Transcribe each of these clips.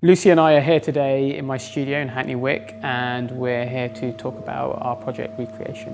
Lucy and I are here today in my studio in Hackney Wick, and we're here to talk about our project Recreation.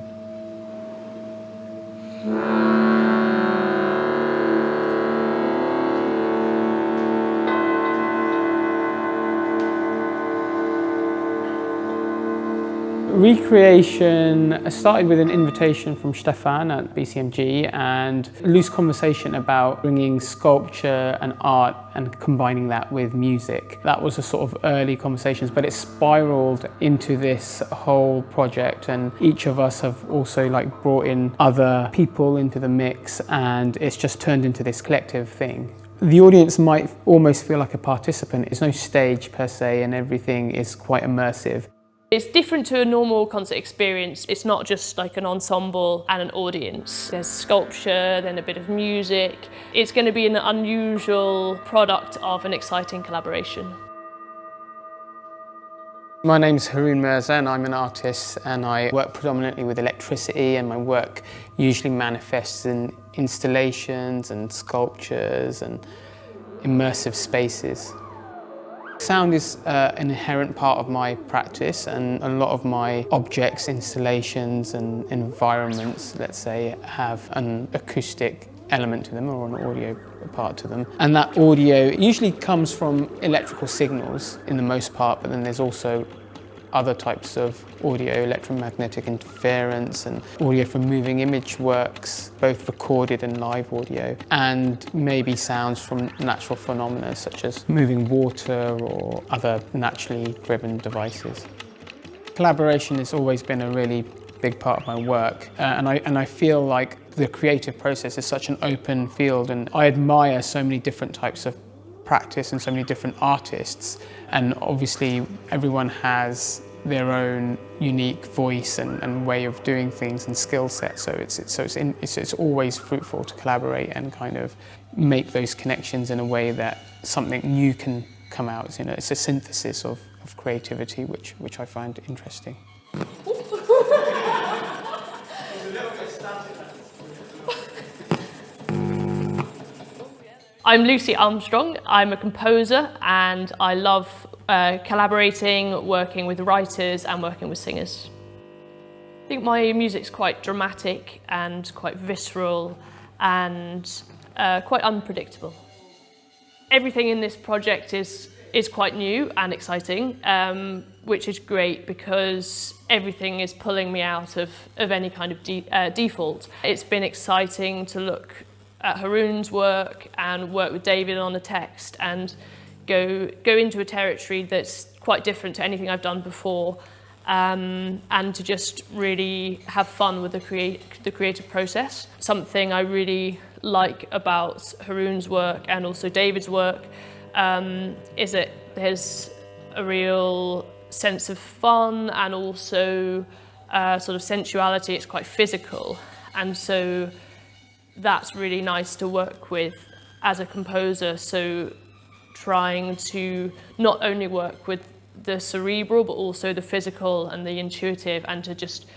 Recreation started with an invitation from Stefan at BCMG and a loose conversation about bringing sculpture and art and combining that with music. That was a sort of early conversations, but it spiraled into this whole project, and each of us have also brought in other people into the mix, and it's just turned into this collective thing. The audience might almost feel like a participant. It's no stage per se, and everything is quite immersive. It's different to a normal concert experience. It's not just like an ensemble and an audience. There's sculpture, then a bit of music. It's going to be an unusual product of an exciting collaboration. My name's Haroon Mirza, and I'm an artist, and I work predominantly with electricity, and my work usually manifests in installations and sculptures and immersive spaces. Sound is an inherent part of my practice, and a lot of my objects, installations and environments, let's say, have an acoustic element to them or an audio part to them. And that audio usually comes from electrical signals in the most part, but then there's also other types of audio, electromagnetic interference and audio from moving image works, both recorded and live audio, and maybe sounds from natural phenomena such as moving water or other naturally driven devices. Collaboration has always been a really big part of my work, and I feel like the creative process is such an open field, and I admire so many different types of practice and so many different artists, and obviously everyone has their own unique voice and way of doing things and skill set, so it's always fruitful to collaborate and kind of make those connections in a way that something new can come out. You know, it's a synthesis of creativity which I find interesting. I'm Lucy Armstrong. I'm a composer, and I love collaborating, working with writers and working with singers. I think my music's quite dramatic and quite visceral and quite unpredictable. Everything in this project is quite new and exciting, which is great because everything is pulling me out of any kind of default. It's been exciting to look at Haroon's work and work with David on the text and go into a territory that's quite different to anything I've done before, and to just really have fun with the creative process. Something I really like about Haroon's work and also David's work is that there's a real sense of fun and also sort of sensuality. It's quite physical, and so that's really nice to work with as a composer. So trying to not only work with the cerebral but also the physical and the intuitive, and to just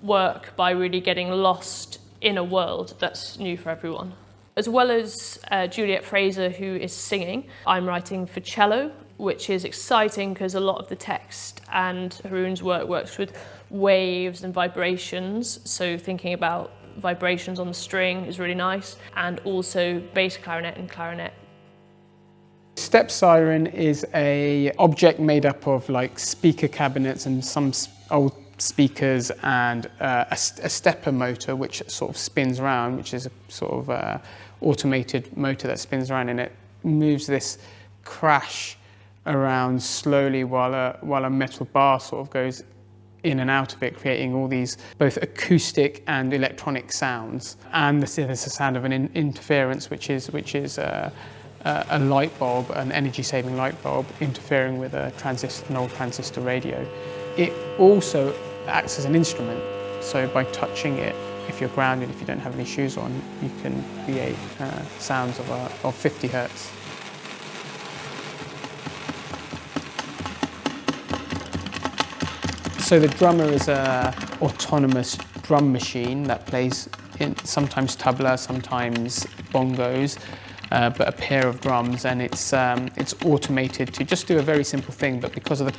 work by really getting lost in a world that's new for everyone. As well as Juliet Fraser, who is singing, I'm writing for cello, which is exciting because a lot of the text and Haroon's work works with waves and vibrations, so thinking about vibrations on the string is really nice, and also bass clarinet and clarinet. Step siren is an object made up of speaker cabinets and some old speakers and a stepper motor which sort of spins around, which is a sort of automated motor that spins around, and it moves this crash around slowly while a metal bar sort of goes in and out of it, creating all these both acoustic and electronic sounds. And there's a sound of an interference, which is a light bulb, an energy-saving light bulb, interfering with an old transistor radio. It also acts as an instrument, so by touching it, if you're grounded, if you don't have any shoes on, you can create sounds of 50 hertz. So the drummer is an autonomous drum machine that plays sometimes tabla, sometimes bongos, but a pair of drums, and it's automated to just do a very simple thing. But because of the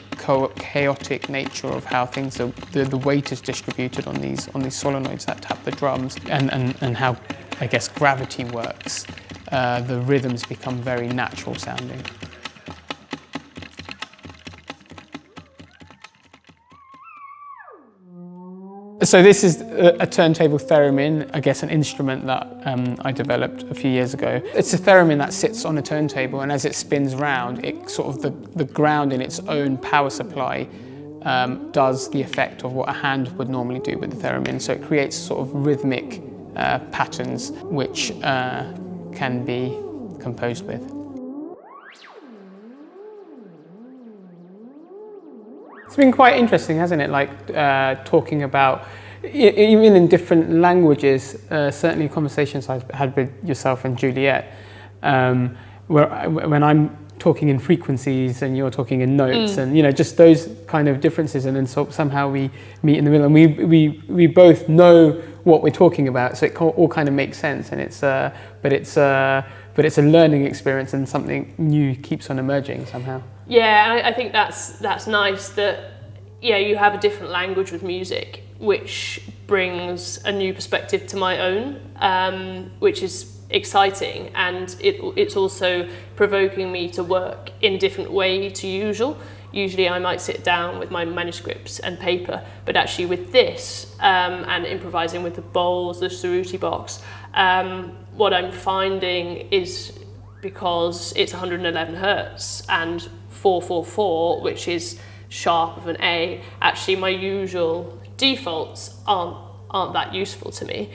chaotic nature of how things are, the weight is distributed on these solenoids that tap the drums, and how, I guess, gravity works, the rhythms become very natural sounding. So this is a turntable theremin, I guess an instrument that I developed a few years ago. It's a theremin that sits on a turntable, and as it spins round, it sort of the ground in its own power supply does the effect of what a hand would normally do with the theremin. So it creates sort of rhythmic patterns which can be composed with. It's been quite interesting, hasn't it? Like talking about, even in different languages, certainly conversations I've had with yourself and Juliet, when I'm talking in frequencies and you're talking in notes, and just those kind of differences, and then somehow we meet in the middle, and we both know what we're talking about, so it all kind of makes sense, and but it's a learning experience, and something new keeps on emerging somehow. Yeah, I think that's nice that you have a different language with music, which brings a new perspective to my own, which is exciting, and it's also provoking me to work in a different way to usual. Usually I might sit down with my manuscripts and paper, but actually with this and improvising with the bowls, the cerruti box, what I'm finding is, because it's 111 hertz and 4/4/4, which is sharp of an A, actually my usual defaults aren't that useful to me,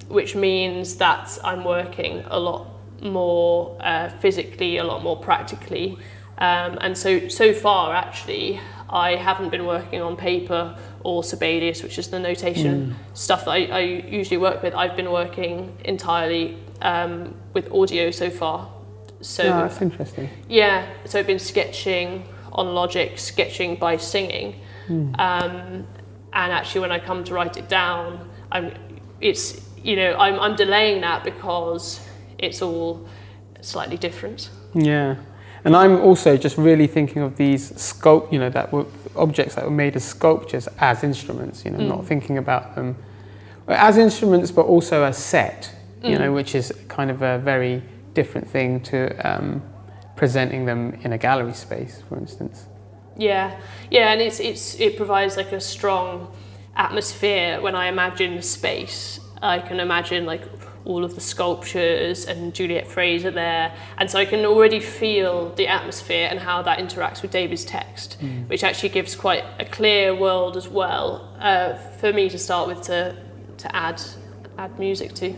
which means that I'm working a lot more physically, a lot more practically, and so far actually I haven't been working on paper or Sibelius, which is the notation stuff that I usually work with. I've been working entirely with audio so far. So that's interesting. Yeah, so I've been sketching on Logic, sketching by singing, and actually when I come to write it down, I'm delaying that because it's all slightly different. Yeah, and I'm also just really thinking of these objects that were made as sculptures as instruments. Not thinking about them as instruments, but also as set. Which is kind of a very different thing to presenting them in a gallery space, for instance. Yeah, and it provides like a strong atmosphere. When I imagine the space, I can imagine like all of the sculptures and Juliet Fraser there, and so I can already feel the atmosphere and how that interacts with David's text, which actually gives quite a clear world as well for me to start with to add music to.